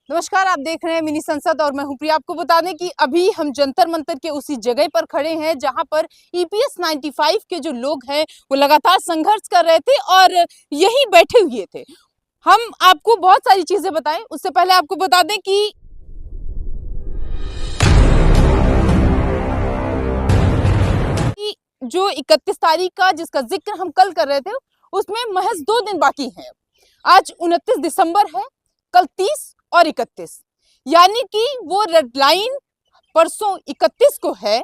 नमस्कार, आप देख रहे हैं मिनी संसद और मैं हूं प्रिया। आपको बता दें कि अभी हम जंतर मंतर के उसी जगह पर खड़े हैं जहां पर ईपीएस 95 के जो लोग हैं वो लगातार संघर्ष कर रहे थे और यहीं बैठे हुए थे। हम आपको बहुत सारी चीजें बताएं, उससे पहले आपको बता दें कि जो 31 तारीख का जिसका जिक्र हम कल कर रहे थे उसमें महज 2 दिन बाकी हैं। आज 29 दिसंबर है, कल 30 और 31, यानी कि वो रेड लाइन परसों 31 को है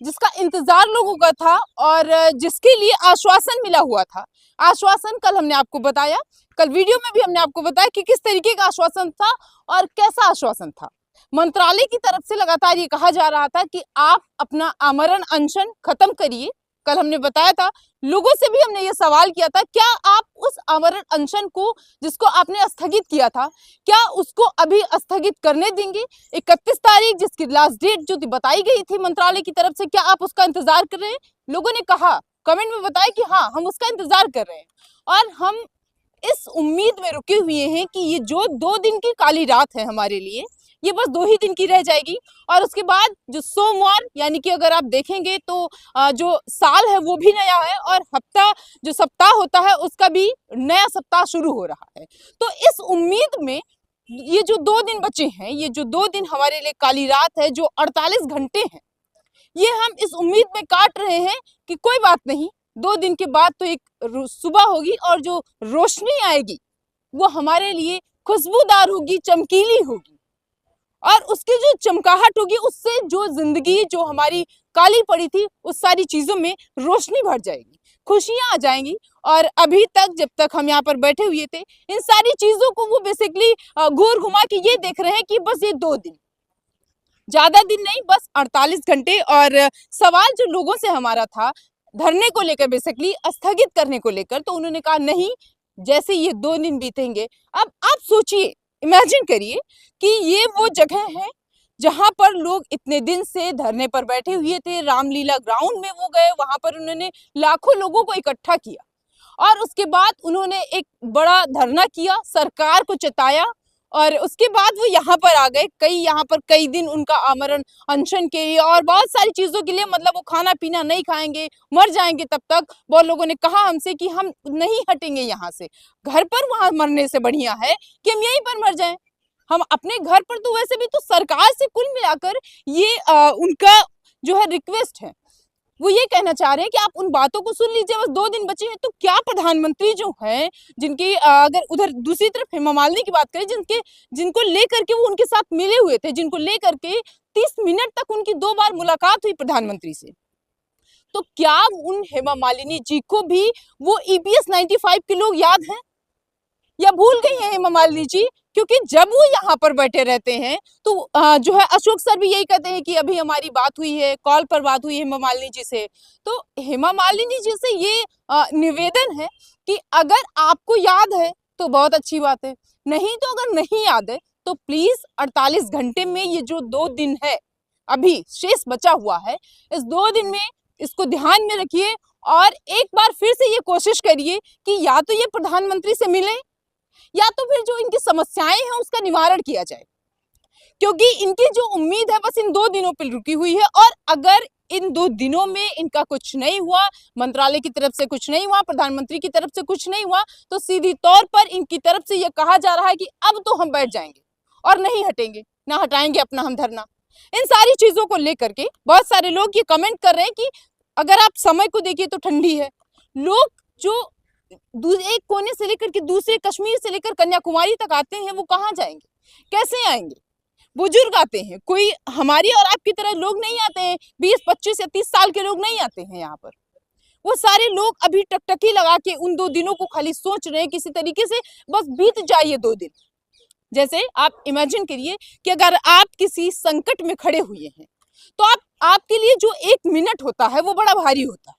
जिसका इंतजार लोगों का था और जिसके लिए आश्वासन मिला हुआ था। आश्वासन कल हमने आपको बताया, कल वीडियो में भी हमने आपको बताया कि किस तरीके का आश्वासन था और कैसा आश्वासन था। मंत्रालय की तरफ से लगातार ये कहा जा रहा था कि आप अपना आमरण अनशन खत्म करिए। कल हमने बताया था, लोगों से भी हमने ये सवाल किया था, क्या आप उस आमरण अनशन को जिसको आपने स्थगित किया था, क्या उसको अभी स्थगित करने देंगे? 31 तारीख जिसकी लास्ट डेट जो बताई गई थी मंत्रालय की तरफ से, क्या आप उसका इंतजार कर रहे हैं? लोगों ने कहा, कमेंट में बताया कि हाँ, हम उसका इंतजार कर रहे हैं और हम इस उम्मीद में रुके हुए हैं कि ये जो 2 दिन की काली रात है हमारे लिए, ये बस 2 ही दिन की रह जाएगी और उसके बाद जो सोमवार, यानी कि अगर आप देखेंगे तो जो साल है वो भी नया है और हफ्ता जो सप्ताह होता है उसका भी नया सप्ताह शुरू हो रहा है। तो इस उम्मीद में ये जो 2 दिन बचे हैं, ये जो 2 दिन हमारे लिए काली रात है, जो 48 घंटे हैं, ये हम इस उम्मीद में काट रहे हैं कि कोई बात नहीं, 2 दिन के बाद तो एक सुबह होगी और जो रोशनी आएगी वो हमारे लिए खुशबूदार होगी, चमकीली होगी और उसकी जो चमकाहट होगी उससे जो जिंदगी जो हमारी काली पड़ी थी उस सारी चीजों में रोशनी भर जाएगी, खुशियां आ जाएंगी। और अभी तक जब तक हम यहाँ पर बैठे हुए थे, इन सारी चीजों को वो बेसिकली घूर घुमा के ये देख रहे हैं कि बस ये 2 दिन, ज्यादा दिन नहीं, बस 48 घंटे। और सवाल जो लोगों से हमारा था धरने को लेकर, बेसिकली स्थगित करने को लेकर, तो उन्होंने कहा नहीं, जैसे ये 2 दिन बीतेंगे। अब आप सोचिए, इमेजिन करिए कि ये वो जगह है जहां पर लोग इतने दिन से धरने पर बैठे हुए थे। रामलीला ग्राउंड में वो गए, वहां पर उन्होंने लाखों लोगों को इकट्ठा किया और उसके बाद उन्होंने एक बड़ा धरना किया, सरकार को चिताया और उसके बाद वो यहाँ पर आ गए। यहाँ पर कई दिन उनका आमरण अनशन के लिए और बहुत सारी चीजों के लिए, मतलब वो खाना पीना नहीं खाएंगे, मर जाएंगे तब तक। बहुत लोगों ने कहा हमसे कि हम नहीं हटेंगे यहाँ से, घर पर वहां मरने से बढ़िया है कि हम यहीं पर मर जाएं। हम अपने घर पर, तो वैसे भी तो सरकार से कुल मिलाकर ये उनका जो है रिक्वेस्ट है, वो ये कहना चाह रहे हैं कि आप उन बातों को सुन लीजिए। बस 2 दिन बचे हैं, तो क्या प्रधानमंत्री जो हैं, जिनकी अगर उधर दूसरी तरफ हेमा मालिनी की बात करें, जिनको लेकर के वो उनके साथ मिले हुए थे, जिनको लेकर के 30 मिनट तक उनकी 2 बार मुलाकात हुई प्रधानमंत्री से, तो क्या उन हेमा मालिनी जी को भी वो ईपीएस 95 के लोग याद हैं या भूल गई हैं हेमा मालिनी जी? क्योंकि जब वो यहाँ पर बैठे रहते हैं तो जो है अशोक सर भी यही कहते हैं कि अभी हमारी बात हुई है, कॉल पर बात हुई है हेमा मालिनी जी से। तो हेमा मालिनी जी से ये निवेदन है कि अगर आपको याद है तो बहुत अच्छी बात है, नहीं तो अगर नहीं याद है तो प्लीज 48 घंटे में ये जो 2 दिन है अभी शेष बचा हुआ है, इस 2 दिन में इसको ध्यान में रखिए और एक बार फिर से ये कोशिश करिए कि या तो ये प्रधानमंत्री से मिले या तो फिर जो इनकी समस्याएं हैं उसका निवारण किया जाए, क्योंकि इनकी जो उम्मीद है बस इन 2 दिनों पर रुकी हुई है। और अगर इन 2 दिनों में इनका कुछ नहीं हुआ, मंत्रालय की तरफ से कुछ नहीं हुआ, प्रधानमंत्री की तरफ से कुछ नहीं हुआ, तो सीधी तौर पर इनकी तरफ से यह कहा जा रहा है कि अब तो हम बैठ जाएंगे और नहीं हटेंगे, ना हटाएंगे अपना हम धरना। इन सारी चीजों को लेकर के बहुत सारे लोग ये कमेंट कर रहे हैं कि अगर आप समय को देखिए तो ठंडी है। लोग जो एक कोने से लेकर के दूसरे, कश्मीर से लेकर कन्याकुमारी तक आते हैं, वो कहाँ जाएंगे, कैसे आएंगे? बुजुर्ग आते हैं, कोई हमारी और आपकी तरह लोग नहीं आते हैं, 20, 25 या 30 साल के लोग नहीं आते हैं यहाँ पर। वो सारे लोग अभी टकटकी लगा के उन 2 दिनों को खाली सोच रहे हैं किसी तरीके से बस बीत जाए ये 2 दिन। जैसे आप इमेजिन करिए कि अगर आप किसी संकट में खड़े हुए हैं तो आपके लिए जो 1 मिनट होता है वो बड़ा भारी होता है,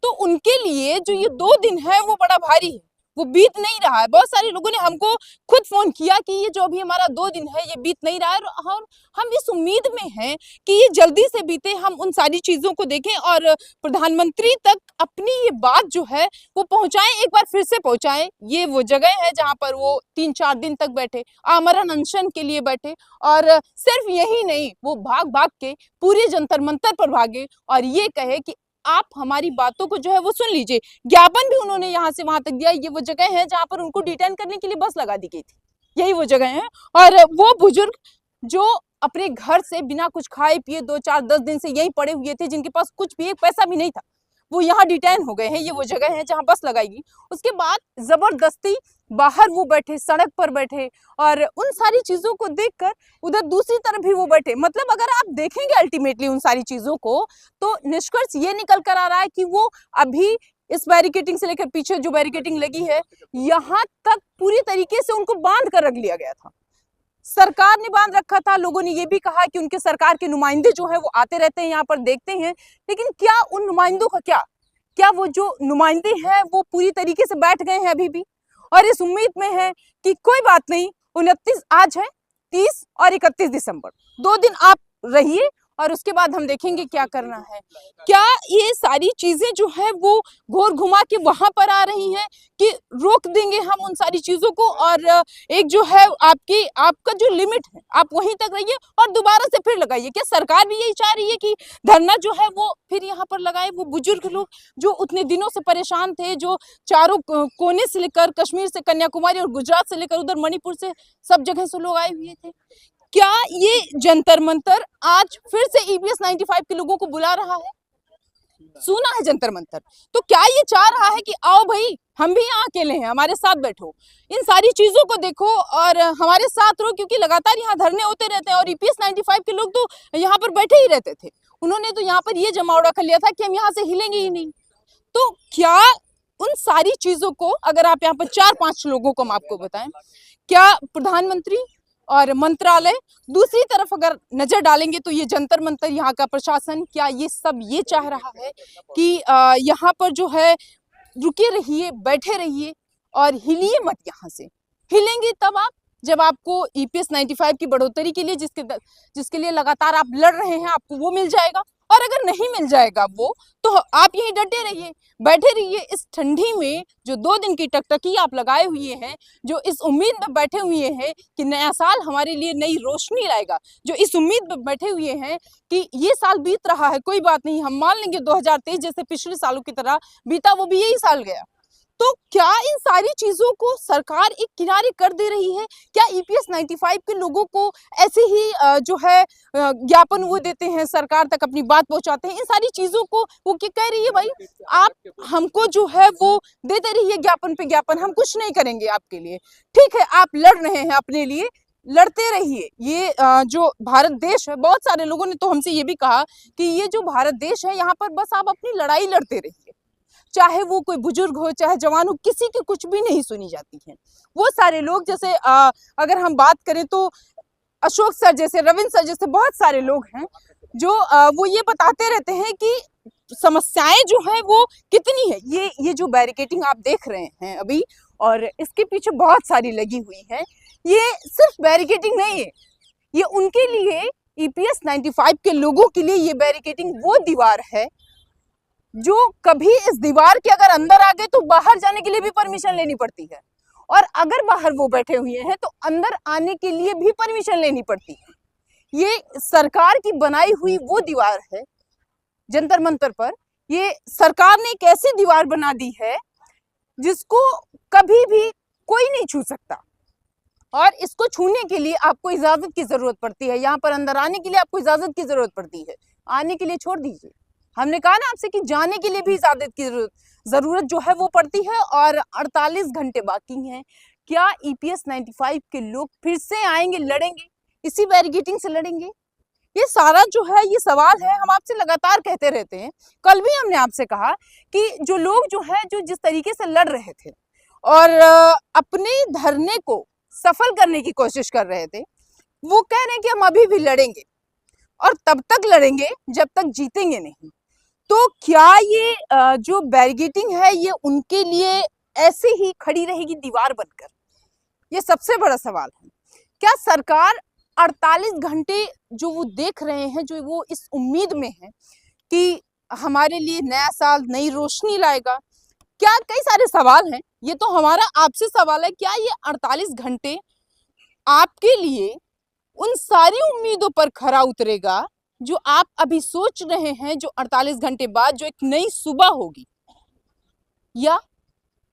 तो उनके लिए जो ये 2 दिन है वो बड़ा भारी है। वो बीत नहीं रहा है। बहुत सारे लोगों ने हमको खुद फोन किया कि ये जो अभी हमारा 2 दिन है ये बीत नहीं रहा है, और हम इस उम्मीद में हैं कि ये जल्दी से बीते, हम उन सारी चीजों को देखें और प्रधानमंत्री तक अपनी ये बात जो है वो पहुंचाएं, एक बार फिर से पहुंचाएं। ये वो जगह है जहां पर वो 3-4 दिन तक बैठे, आमरण अनशन के लिए बैठे, और सिर्फ यही नहीं, वो भाग भाग के पूरे जंतर मंतर पर भागे और ये कहे कि आप हमारी बातों को जो है वो सुन लीजिए। ज्ञापन भी उन्होंने यहाँ से वहां तक दिया। ये वो जगह है जहां पर उनको डिटेन करने के लिए बस लगा दी गई थी, यही वो जगह है। और वो बुजुर्ग जो अपने घर से बिना कुछ खाए पिए 2-4-10 दिन से यही पड़े हुए थे, जिनके पास कुछ भी एक पैसा भी नहीं था, वो यहाँ डिटेन हो गए हैं। ये वो जगह है जहाँ बस लगाएगी। उसके बाद जबरदस्ती बाहर वो बैठे, सड़क पर बैठे, और उन सारी चीजों को देखकर उधर दूसरी तरफ भी वो बैठे। मतलब अगर आप देखेंगे अल्टीमेटली उन सारी चीजों को, तो निष्कर्ष ये निकल कर आ रहा है कि वो अभी इस बैरिकेटिंग से लेकर पीछे जो बैरिकेटिंग लगी है, यहाँ तक पूरी तरीके से उनको बांध कर रख लिया गया था। सरकार ने बांध रखा था। लोगों ने ये भी कहा कि उनके सरकार के नुमाइंदे जो है वो आते रहते हैं, यहाँ पर देखते हैं, लेकिन क्या उन नुमाइंदों का क्या वो जो नुमाइंदे हैं वो पूरी तरीके से बैठ गए हैं अभी भी, और इस उम्मीद में है कि कोई बात नहीं, 29 आज है, 30 और 31 दिसंबर 2 दिन आप रहिए और उसके बाद हम देखेंगे क्या करना है। क्या ये सारी चीजें जो है वो घोर घुमा के वहां पर आ रही हैं कि रोक देंगे हम उन सारी चीजों को, और एक जो है आपका जो लिमिट है आप वहीं तक रहिए और दोबारा से फिर लगाइए। क्या सरकार भी यही चाह रही है कि धरना जो है वो फिर यहाँ पर लगाए? वो बुजुर्ग लोग जो उतने दिनों से परेशान थे, जो चारों कोने से लेकर कश्मीर से कन्याकुमारी और गुजरात से लेकर उधर मणिपुर से सब जगह से लोग आए हुए थे, क्या ये जंतर मंतर आज फिर से EBS 95 के लोगों को बुला रहा है? सुना है जंतर मंतर, तो क्या ये चाह रहा है कि आओ भाई हम भी यहाँ अकेले हैं, हमारे साथ बैठो, इन सारी चीजों को देखो और हमारे साथ रहो, क्योंकि लगातार यहाँ धरने होते रहते हैं और EPS 95 के लोग तो यहाँ पर बैठे ही रहते थे। उन्होंने तो यहाँ पर ये जमावड़ा कर लिया था कि हम यहाँ से हिलेंगे ही नहीं। तो क्या उन सारी चीजों को, अगर आप यहाँ पर 4-5 लोगों को हम आपको बताएं, क्या प्रधानमंत्री और मंत्रालय दूसरी तरफ अगर नजर डालेंगे तो ये जंतर मंतर, यहाँ का प्रशासन, क्या ये सब ये चाह रहा है कि यहाँ पर जो है रुके रहिए, बैठे रहिए और हिलिए मत यहाँ से? हिलेंगे तब आप जब आपको EPS 95 की बढ़ोतरी के लिए जिसके लिए लगातार आप लड़ रहे हैं आपको वो मिल जाएगा, और अगर नहीं मिल जाएगा वो, तो आप यहीं डटे रहिए, बैठे रहिए इस ठंडी में। जो 2 दिन की टकटकी आप लगाए हुए हैं, जो इस उम्मीद में बैठे हुए हैं कि नया साल हमारे लिए नई रोशनी लाएगा, जो इस उम्मीद में बैठे हुए हैं कि ये साल बीत रहा है, कोई बात नहीं, हम मान लेंगे 2023 जैसे पिछले सालों की तरह बीता, वो भी यही साल गया। तो क्या इन सारी चीजों को सरकार एक किनारे कर दे रही है? क्या EPS 95 के लोगों को ऐसे ही जो है ज्ञापन वो देते हैं, सरकार तक अपनी बात पहुंचाते हैं? इन सारी चीजों को वो क्या कह रही है, भाई आप हमको जो है वो देते रहिए ज्ञापन पे ज्ञापन, हम कुछ नहीं करेंगे आपके लिए, ठीक है आप लड़ रहे हैं अपने लिए, लड़ते रहिए। ये जो भारत देश है, बहुत सारे लोगों ने तो हमसे ये भी कहा कि ये जो भारत देश है यहाँ पर बस आप अपनी लड़ाई लड़ते रहिए, चाहे वो कोई बुजुर्ग हो चाहे जवान हो, किसी की कुछ भी नहीं सुनी जाती है। वो सारे लोग, जैसे अगर हम बात करें तो अशोक सर जैसे, रविंद्र सर जैसे बहुत सारे लोग हैं जो वो ये बताते रहते हैं कि समस्याएं जो है वो कितनी है। ये जो बैरिकेटिंग आप देख रहे हैं अभी और इसके पीछे बहुत सारी लगी हुई है, ये सिर्फ बैरिकेटिंग नहीं है, ये उनके लिए EPS 95 के लोगों के लिए ये बैरिकेटिंग वो दीवार है जो कभी इस दीवार के अगर अंदर आ गए तो बाहर जाने के लिए भी परमिशन लेनी पड़ती है, और अगर बाहर वो बैठे हुए हैं तो अंदर आने के लिए भी परमिशन लेनी पड़ती है। ये सरकार की बनाई हुई वो दीवार है जंतर मंतर पर। ये सरकार ने एक ऐसी दीवार बना दी है जिसको कभी भी कोई नहीं छू सकता, और इसको छूने के लिए आपको इजाजत की जरूरत पड़ती है। यहाँ पर अंदर आने के लिए आपको इजाजत की जरूरत पड़ती है, आने के लिए छोड़ दीजिए, हमने कहा ना आपसे कि जाने के लिए भी इजाजत की जरूरत जो है वो पड़ती है, और 48 घंटे बाकी हैं। क्या EPS 95 के लोग फिर से आएंगे, लड़ेंगे, इसी बैरिकेटिंग से लड़ेंगे? ये सारा जो है ये सवाल है, हम आपसे लगातार कहते रहते हैं। कल भी हमने आपसे कहा कि जो लोग जो है जो जिस तरीके से लड़ रहे थे और अपने धरने को सफल करने की कोशिश कर रहे थे, वो कह रहे हैं कि हम अभी भी लड़ेंगे और तब तक लड़ेंगे जब तक जीतेंगे नहीं। तो क्या ये जो बैरिकेटिंग है ये उनके लिए ऐसे ही खड़ी रहेगी दीवार बनकर? ये सबसे बड़ा सवाल है। क्या सरकार 48 घंटे जो वो देख रहे हैं, जो वो इस उम्मीद में है कि हमारे लिए नया साल नई रोशनी लाएगा? क्या, कई सारे सवाल हैं। ये तो हमारा आपसे सवाल है, क्या ये 48 घंटे आपके लिए उन सारी उम्मीदों पर खरा उतरेगा जो आप अभी सोच रहे हैं, जो 48 घंटे बाद जो एक नई सुबह होगी? या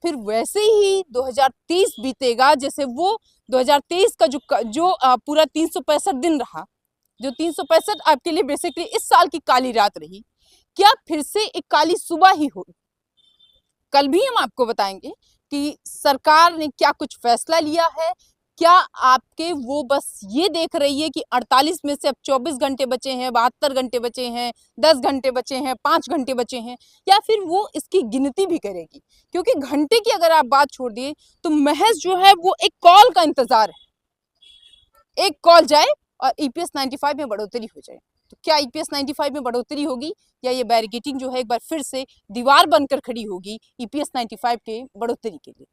फिर वैसे ही 2030 बीतेगा जैसे वो 2023 का जो पूरा 365 दिन रहा, जो 365 आपके लिए बेसिकली इस साल की काली रात रही, क्या फिर से एक काली सुबह ही होगी? कल भी हम आपको बताएंगे कि सरकार ने क्या कुछ फैसला लिया है। क्या आपके वो बस ये देख रही है कि 48 में से अब 24 घंटे बचे हैं, 72 घंटे बचे हैं, 10 घंटे बचे हैं, 5 घंटे बचे हैं, या फिर वो इसकी गिनती भी करेगी? क्योंकि घंटे की अगर आप बात छोड़ दिए तो महज जो है वो एक कॉल का इंतजार है। एक कॉल जाए और EPS 95 में बढ़ोतरी हो जाए। तो क्या EPS 95 में बढ़ोतरी होगी, या ये बैरिकेटिंग जो है एक बार फिर से दीवार बनकर खड़ी होगी EPS 95 के बढ़ोतरी के लिए?